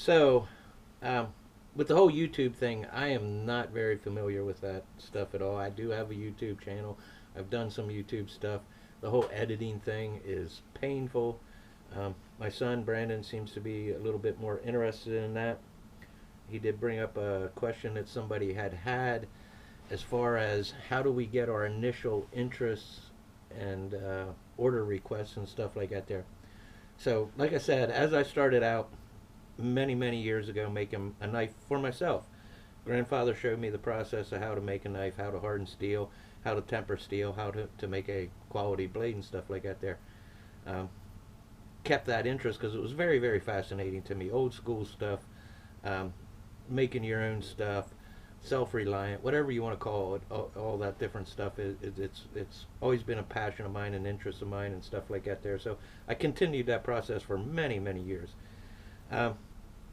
So, um, with the whole YouTube thing, I am not very familiar with that stuff at all. I do have a YouTube channel. I've done some YouTube stuff. The whole editing thing is painful. My son Brandon seems to be a little bit more interested in that. He did bring up a question that somebody had as far as how do we get our initial interests and order requests and stuff like that there. So, like I said, as I started out many years ago making a knife for myself, grandfather showed me the process of how to make a knife, how to harden steel, how to temper steel, how to make a quality blade and stuff like that there. Um, Kept that interest because it was very fascinating to me. Old school stuff, um, making your own stuff, self-reliant, whatever you want to call it, all that different stuff. It's always been a passion of mine and interest of mine and stuff like that there. So I continued that process for many years. Um,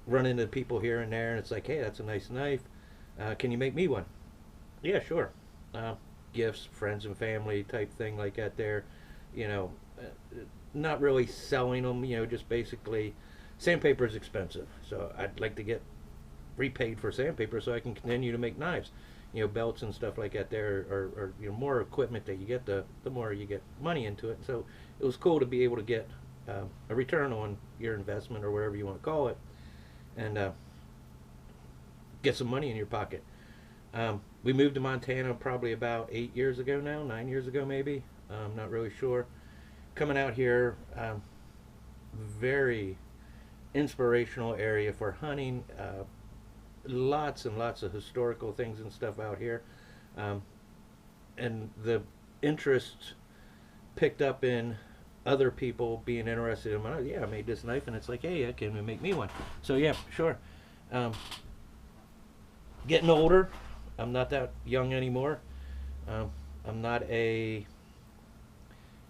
Run into people here and there, and it's like, hey, that's a nice knife. Can you make me one? Yeah, sure. Uh, Gifts, friends and family type thing like that there. You know, not really selling them. You know, just basically, sandpaper is expensive, so I'd like to get repaid for sandpaper so I can continue to make knives. You know, belts and stuff like that there, or you know, more equipment that you get, the more you get money into it. So it was cool to be able to get a return on your investment or whatever you want to call it, and get some money in your pocket. We moved to Montana probably about 8 years ago now, 9 years ago maybe. I'm not really sure. Coming out here, very inspirational area for hunting. Lots and lots of historical things and stuff out here. Um, and the interest picked up in other people being interested in, oh, yeah, I made this knife, and it's like, hey, can you make me one? So, yeah, sure. Um, Getting older. I'm not that young anymore. Um, I'm not a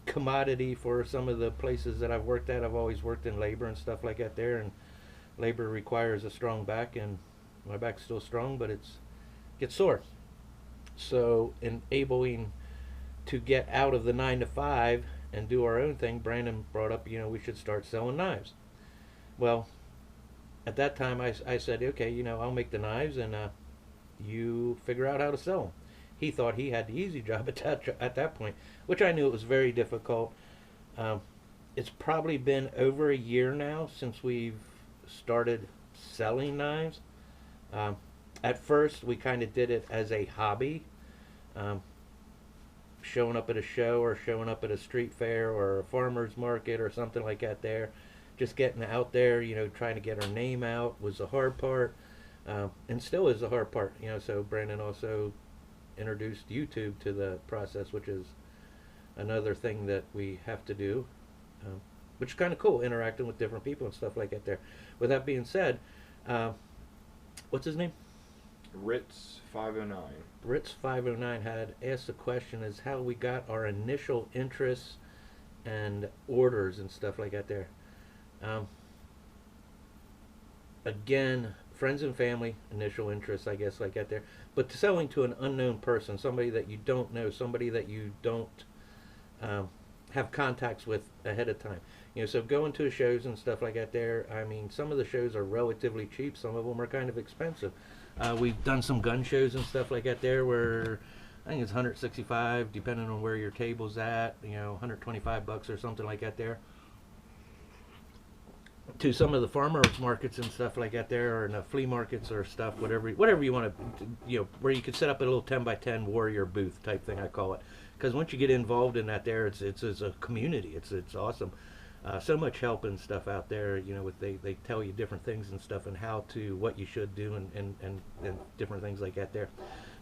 commodity for some of the places that I've worked at. I've always worked in labor and stuff like that there, and labor requires a strong back, and my back's still strong, but it's gets sore. So enabling to get out of the 9 to 5 and do our own thing, Brandon brought up, you know, we should start selling knives. Well, at that time, I said, okay, you know, I'll make the knives, and you figure out how to sell them. He thought he had the easy job at that point, which I knew it was very difficult. Um, it's probably been over a year now since we've started selling knives. Um, at first, we kind of did it as a hobby, um, showing up at a show or showing up at a street fair or a farmer's market or something like that there. Just getting out there, you know, trying to get our name out was the hard part, and still is the hard part. You know, so Brandon also introduced YouTube to the process, which is another thing that we have to do, which is kind of cool, interacting with different people and stuff like that there. With that being said, uh, what's his name? Ritz 509. Ritz 509 had asked the question is how we got our initial interests and orders and stuff like that there. Um, Again, friends and family, initial interests, I guess, like that there. But selling to an unknown person, somebody that you don't know, somebody that you don't have contacts with ahead of time. You know, so going to shows and stuff like that there, I mean, some of the shows are relatively cheap. Some of them are kind of expensive. We've done some gun shows and stuff like that there where I think it's 165 depending on where your table's at, you know, 125 bucks or something like that there. To some of the farmers markets and stuff like that there, or in the flea markets or stuff, whatever you want to, you know, where you could set up a little 10 by 10 warrior booth type thing, I call it. Because once you get involved in that there, it's a community. It's awesome. So much help and stuff out there. You know, with they tell you different things and stuff and how to what you should do and different things like that there.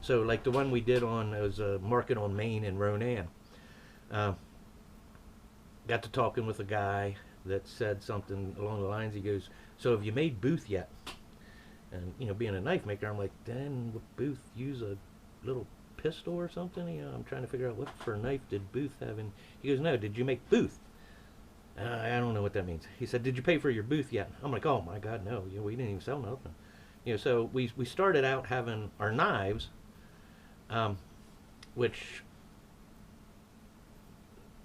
So like the one we did on, it was a market on Main in Ronan. Uh, Got to talking with a guy that said something along the lines. He goes, "So have you made Booth yet?" And you know, being a knife maker, I'm like, "Then would Booth use a little pistol or something?" You know, I'm trying to figure out what for knife did Booth have. And he goes, "No, did you make Booth?" I don't know what that means. He said, "Did you pay for your booth yet?" I'm like, "Oh my God, no! You know, we didn't even sell nothing." You know, so we started out having our knives, um, which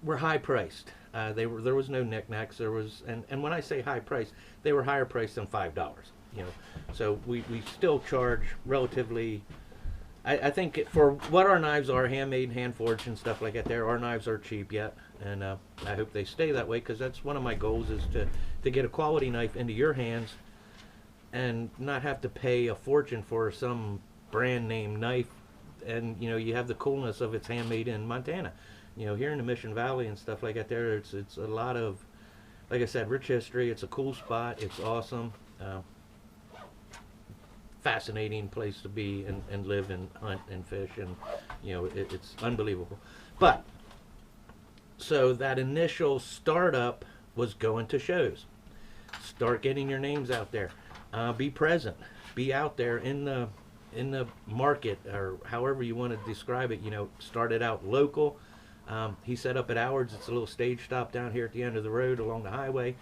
were high priced. There was no knickknacks. There was and when I say high priced, they were higher priced than $5. you know. So we still charge relatively. I think for what our knives are, handmade, hand forged, and stuff like that, there our knives are cheap yet, and I hope they stay that way, because that's one of my goals, is to get a quality knife into your hands and not have to pay a fortune for some brand name knife, and you know, you have the coolness of it's handmade in Montana. You know, here in the Mission Valley and stuff like that, there it's a lot of, like I said, rich history. It's a cool spot. It's awesome. Fascinating place to be and live and hunt and fish, and you know, it's unbelievable. But so that initial startup was going to shows, start getting your names out there, be present, be out there in the market, or however you want to describe it. You know, started out local. He set up at Howard's. It's a little stage stop down here at the end of the road along the highway.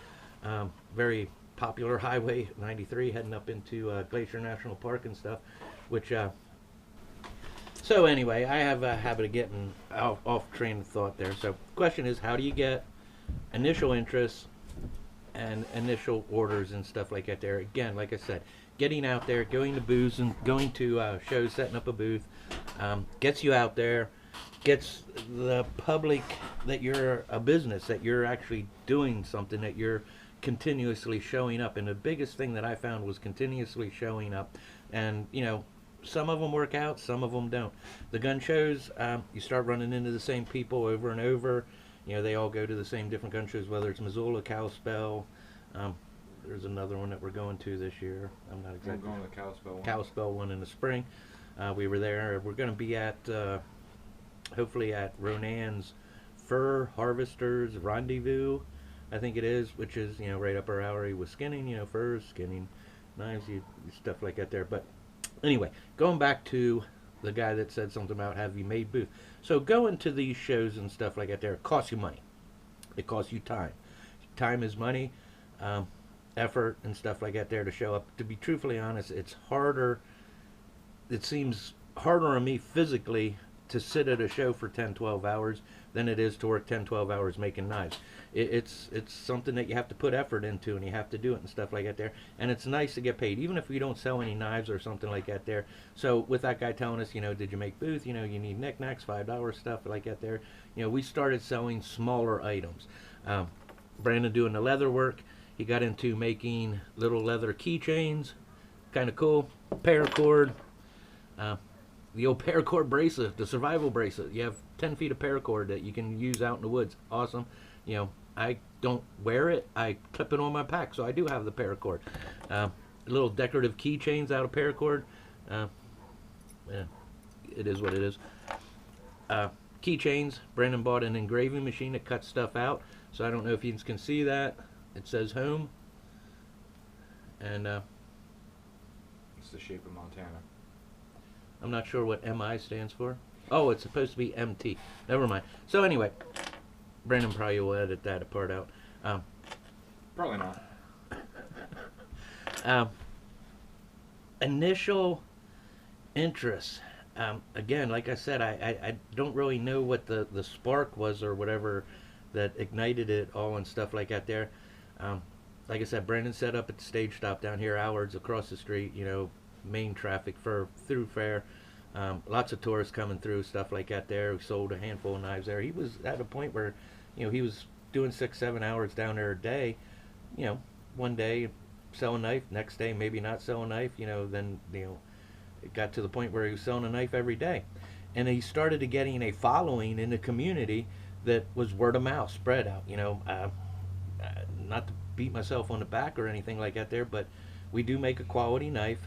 Very popular highway 93 heading up into Glacier National Park and stuff, which so anyway, I have a habit of getting off train of thought there. So the question is, how do you get initial interest and initial orders and stuff like that there? Again, like I said, getting out there, going to booths and going to shows, setting up a booth, gets you out there, gets the public that you're a business, that you're actually doing something, that you're continuously showing up. And the biggest thing that I found was continuously showing up. And you know, some of them work out, some of them don't. The gun shows, you start running into the same people over and over. You know, they all go to the same different gun shows, whether it's Missoula, Kalispell. There's another one that we're going to this year. I'm not exactly. We're going to the Kalispell one. Kalispell one in the spring. We were there. We're going to be at hopefully at Ronan's Fur Harvesters Rendezvous, I think it is, which is, you know, right up our alley with skinning, you know, furs, skinning, knives, stuff like that there. But anyway, going back to the guy that said something about have you made booth. So going to these shows and stuff like that there, it costs you money. It costs you time. Time is money, effort and stuff like that there to show up. To be truthfully honest, it's harder. It seems harder on me physically to sit at a show for 10, 12 hours than it is to work 10, 12 hours making knives. It's something that you have to put effort into, and you have to do it and stuff like that there. And it's nice to get paid, even if we don't sell any knives or something like that there. So with that guy telling us, you know, did you make booth? You know, you need knickknacks, $5 stuff like that there. You know, we started selling smaller items. Brandon doing the leather work. He got into making little leather keychains. Kind of cool. Paracord. The old paracord bracelet, the survival bracelet. You have 10 feet of paracord that you can use out in the woods. Awesome. You know, I don't wear it. I clip it on my pack, so I do have the paracord. Little decorative keychains out of paracord. Yeah, it is what it is. Keychains. Brandon bought an engraving machine that cuts stuff out. So I don't know if you can see that. It says home. And It's the shape of Montana. I'm not sure what MI stands for. Oh, it's supposed to be MT. Never mind. So anyway, Brandon probably will edit that part out. Probably not. Initial interest. Again, like I said, I don't really know what the spark was or whatever that ignited it all and stuff like that there. Like I said, Brandon set up at the stage stop down here, Howard's across the street, you know, main traffic for thoroughfare. Lots of tourists coming through, stuff like that there. We sold a handful of knives there. He was at a point where, you know, he was doing 6-7 hours down there a day. You know, one day sell a knife, next day maybe not sell a knife. You know, then, you know, it got to the point where he was selling a knife every day. And he started getting a following in the community that was word of mouth, spread out. You know, not to beat myself on the back or anything like that there, but we do make a quality knife,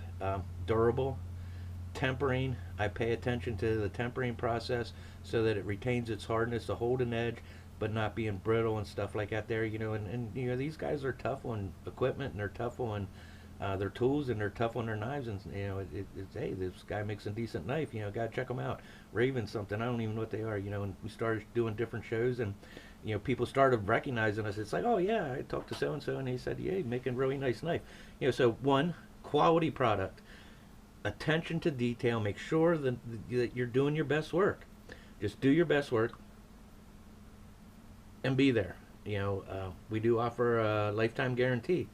durable. Tempering, I pay attention to the tempering process so that it retains its hardness to hold an edge but not being brittle and stuff like that there, you know. And you know, these guys are tough on equipment, and they're tough on their tools, and they're tough on their knives. And you know, it's hey, this guy makes a decent knife, you know, gotta check them out. Raven something, I don't even know what they are, you know. And we started doing different shows, and you know, people started recognizing us. It's like, oh yeah, I talked to so and so, and he said, yeah, you're making a really nice knife, you know. So one, quality product, attention to detail, make sure that you're doing your best work. Just do your best work and be there. You know, we do offer a lifetime guarantee.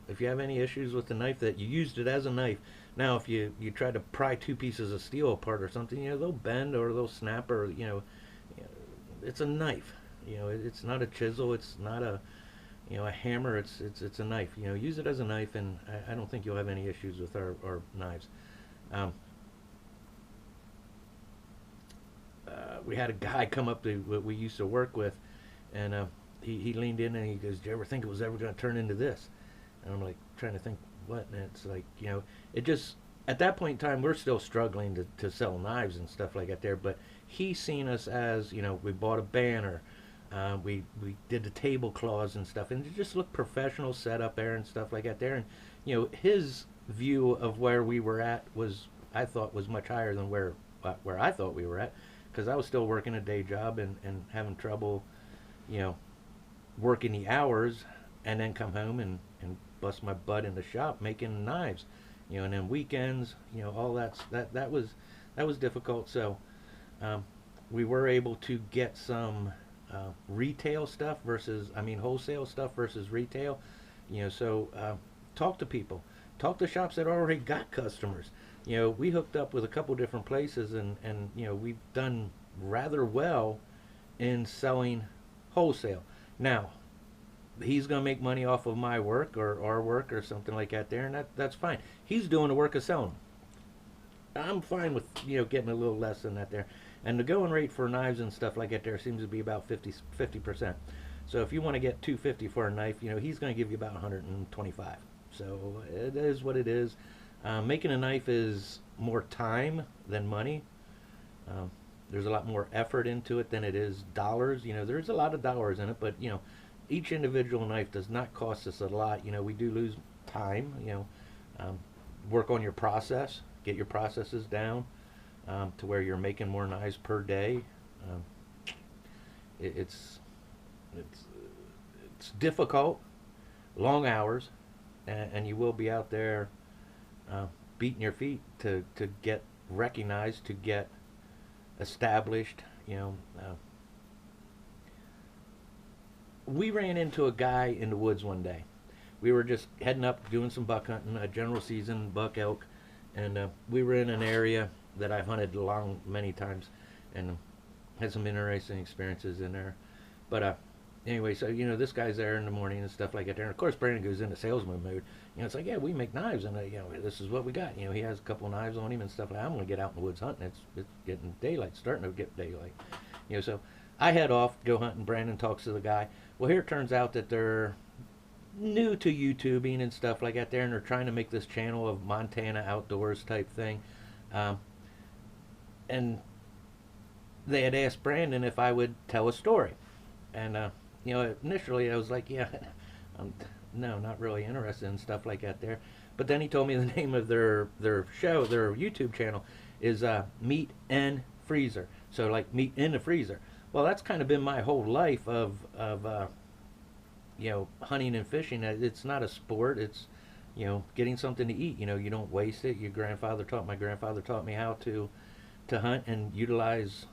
If you have any issues with the knife that you used it as a knife, now if you try to pry two pieces of steel apart or something, they'll bend or they'll snap, or it's a knife. It's not a chisel. It's not a hammer. It's a knife. Use it as a knife, and I don't think you'll have any issues with our knives. We had a guy come up to what we used to work with, and he leaned in and he goes, "Do you ever think it was ever going to turn into this?" And I'm like trying to think what, and it's like, it just, at that point in time, we're still struggling to sell knives and stuff like that there, but he seen us as, we bought a banner, we did the tablecloths and stuff, and it just looked professional set up there and stuff like that there, and his view of where we were at was, I thought, was much higher than where I thought we were at, because I was still working a day job and having trouble, working the hours, and then come home and bust my butt in the shop making knives, and then weekends, all that was difficult. So we were able to get some retail stuff versus, wholesale stuff versus retail. So talk to people, talk to shops that already got customers. We hooked up with a couple different places, and we've done rather well in selling wholesale. Now, he's going to make money off of my work or our work or something like that there, and that's fine. He's doing the work of selling. I'm fine with getting a little less than that there. And the going rate for knives and stuff like that there seems to be about 50%. So if you want to get $250 for a knife, he's going to give you about $125. So it is what it is. Making a knife is more time than money. There's a lot more effort into it than it is dollars. There's a lot of dollars in it, but each individual knife does not cost us a lot. We do lose time. Work on your process, get your processes down to where you're making more knives per day. It's difficult, long hours, and you will be out there beating your feet to get recognized, to get established. We ran into a guy in the woods one day. We were just heading up, doing some buck hunting, a general season buck elk, and we were in an area that I've hunted along many times, and had some interesting experiences in there. But anyway, so this guy's there in the morning and stuff like that. And of course, Brandon goes into salesman mode. It's like, yeah, we make knives, and this is what we got. He has a couple knives on him and stuff like that. I'm gonna get out in the woods hunting. It's getting daylight, starting to get daylight. So I head off, go hunting. Brandon talks to the guy. Well, here it turns out that they're new to YouTubing and stuff like that there, and they're trying to make this channel of Montana outdoors type thing. And they had asked Brandon if I would tell a story. And, initially I was like, yeah, no, not really interested in stuff like that there. But then he told me the name of their show, their YouTube channel, is Meat and Freezer. So like meat in the freezer. Well, that's kind of been my whole life of hunting and fishing. It's not a sport. It's, getting something to eat. You don't waste it. My grandfather taught me how to hunt and utilize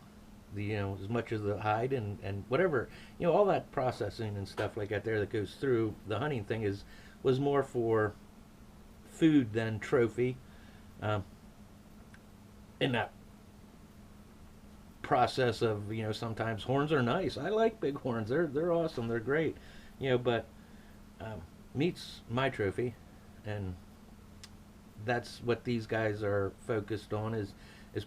the, as much as the hide and whatever, all that processing and stuff like that there that goes through the hunting thing was more for food than trophy. In that process of, sometimes horns are nice. I like big horns. They're awesome. They're great. But meat's my trophy, and that's what these guys are focused on, is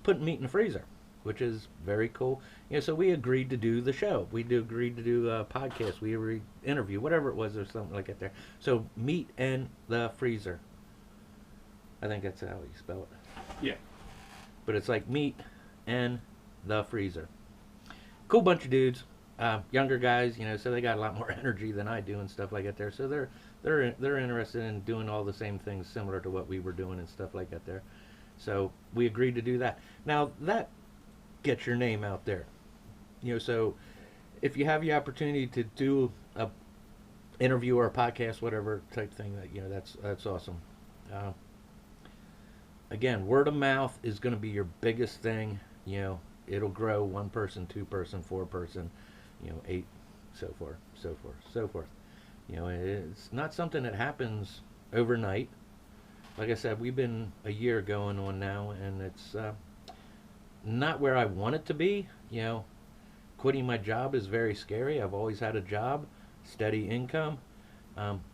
putting meat in the freezer, which is very cool. So we agreed to do the show. We agreed to do a podcast. We interview, whatever it was, or something like that there. So meat in the freezer. I think that's how you spell it. Yeah. But it's like meat in the freezer. Cool bunch of dudes. Younger guys, so they got a lot more energy than I do and stuff like that there. So they're interested in doing all the same things similar to what we were doing and stuff like that there. So we agreed to do that. Now that gets your name out there. So if you have the opportunity to do a interview or a podcast, whatever type thing, that's awesome. Again, word of mouth is going to be your biggest thing. It'll grow 1 person, 2 person, 4 person, 8, so forth. You know, it's not something that happens overnight. Like I said, we've been a year going on now, and it's not where I want it to be. You know, quitting my job is very scary. I've always had a job, steady income.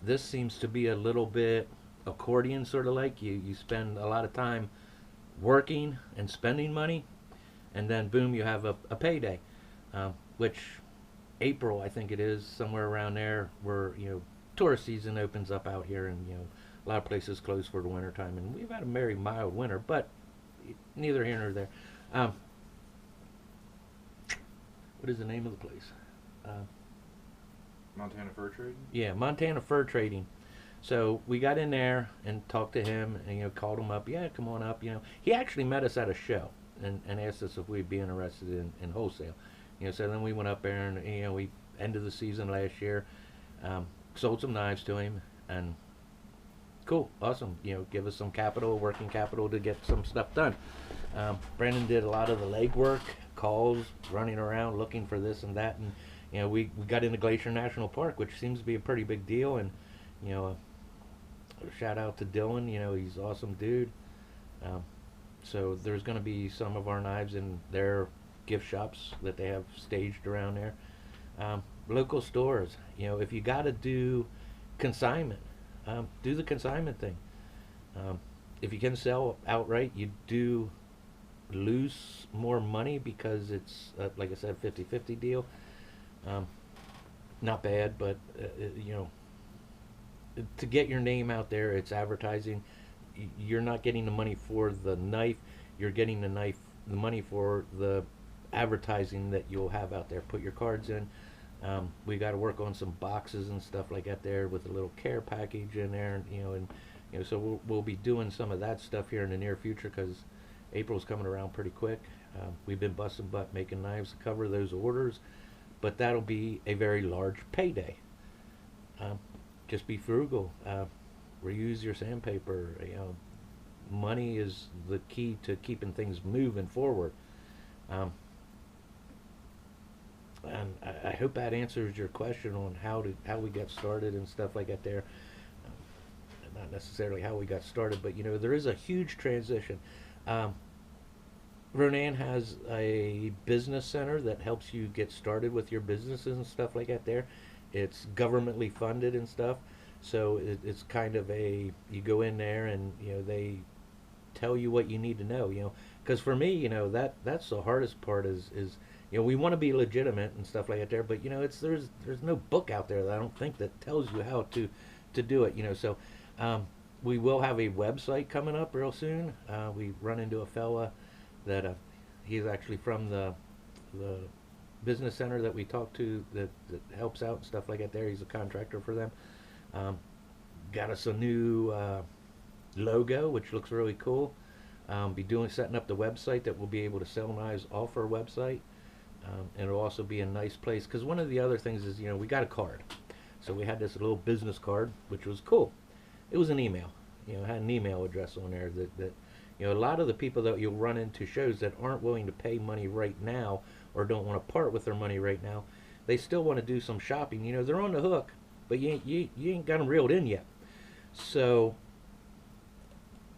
This seems to be a little bit accordion, sort of like you spend a lot of time working and spending money, and then boom, you have a payday, which April, I think it is, somewhere around there, where tourist season opens up out here, and a lot of places close for the winter time, and we've had a very mild winter, but neither here nor there. What is the name of the place? Montana Fur Trading? Yeah, Montana Fur Trading. So we got in there and talked to him, and called him up. Yeah, come on up. He actually met us at a show and asked us if we'd be interested in wholesale. So then we went up there, and we ended the season last year, sold some knives to him, and cool, awesome. Give us some capital, working capital, to get some stuff done. Brandon did a lot of the legwork, calls, running around looking for this and that, and we got into Glacier National Park, which seems to be a pretty big deal, and shout out to Dylan. He's an awesome dude. So there's going to be some of our knives in their gift shops that they have staged around there. Local stores, if you got to do consignment, do the consignment thing. If you can sell outright, you do lose more money because it's, like I said, 50-50 deal. Not bad, but to get your name out there, it's advertising. You're not getting the money for the knife. You're getting the money for the advertising that you'll have out there. Put your cards in. We got to work on some boxes and stuff like that there, with a little care package in there, and so we'll be doing some of that stuff here in the near future, because April's coming around pretty quick. We've been busting butt making knives to cover those orders, but that'll be a very large payday. Just be frugal. Reuse your sandpaper. Money is the key to keeping things moving forward. And I hope that answers your question on how we got started and stuff like that there. Not necessarily how we got started, but there is a huge transition. Ronan has a business center that helps you get started with your businesses and stuff like that there. It's governmentally funded and stuff, so it's kind of you go in there, and they tell you what you need to know, because for me, that's the hardest part is we want to be legitimate and stuff like that there, but there's no book out there that I don't think that tells you how to do it, so we will have a website coming up real soon. We run into a fella that he's actually from the business center that we talked to, that helps out and stuff like that there. He's a contractor for them. Got us a new logo, which looks really cool. Setting up the website that we'll be able to sell knives off our website. And it'll also be a nice place, because one of the other things is, we got a card. So we had this little business card, which was cool. It was an email. It had an email address on there that a lot of the people that you'll run into shows that aren't willing to pay money right now, or don't want to part with their money right now, they still want to do some shopping. They're on the hook, but you ain't got them reeled in yet. So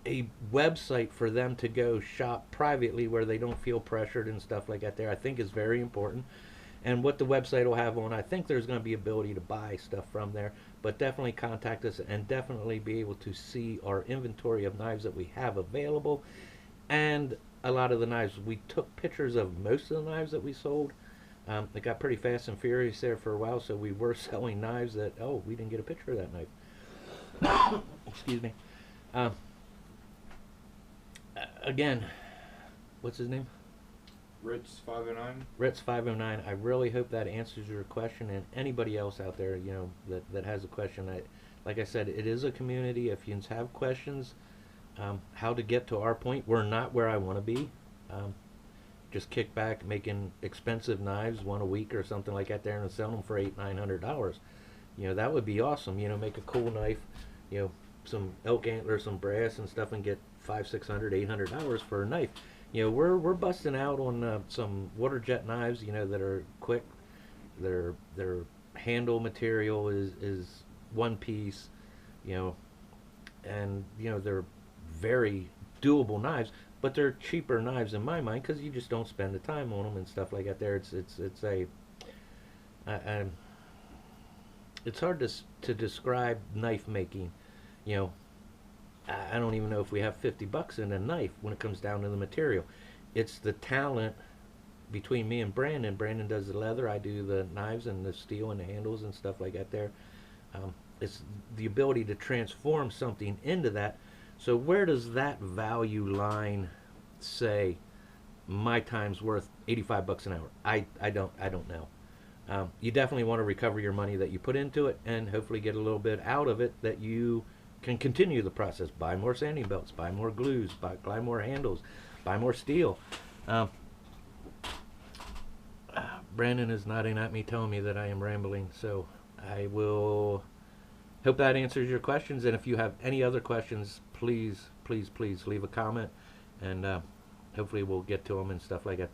a website for them to go shop privately, where they don't feel pressured and stuff like that there, I think is very important. And what the website will have on, I think there's going to be ability to buy stuff from there, but definitely contact us, and definitely be able to see our inventory of knives that we have available. And a lot of the knives, we took pictures of most of the knives that we sold. It got pretty fast and furious there for a while, so we were selling knives that, we didn't get a picture of that knife. Excuse me. Again, what's his name? Ritz 509. Ritz 509. I really hope that answers your question, and anybody else out there, that has a question. Like I said, it is a community. If you have questions, how to get to our point, we're not where I want to be. Just kick back making expensive knives, one a week or something like that there, and selling them for $800-900. That would be awesome. Make a cool knife, some elk antlers, some brass and stuff, and get $500-600-800 for a knife. We're busting out on some water jet knives, that are quick. They're handle material is one piece, you know, and they're very doable knives, but they're cheaper knives in my mind because you just don't spend the time on them and stuff like that. There, I, it's hard to describe knife making. You know, I don't even know if we have 50 bucks in a knife when it comes down to the material. It's the talent between me and Brandon. Brandon does the leather, I do the knives and the steel and the handles and stuff like that there. It's the ability to transform something into that. So where does that value line say my time's worth 85 bucks an hour? I don't know. You definitely want to recover your money that you put into it and hopefully get a little bit out of it that you can continue the process. Buy more sanding belts, buy more glues, buy more handles, buy more steel. Brandon is nodding at me, telling me that I am rambling, so I will hope that answers your questions. And if you have any other questions, please leave a comment, and hopefully we'll get to them and stuff like that.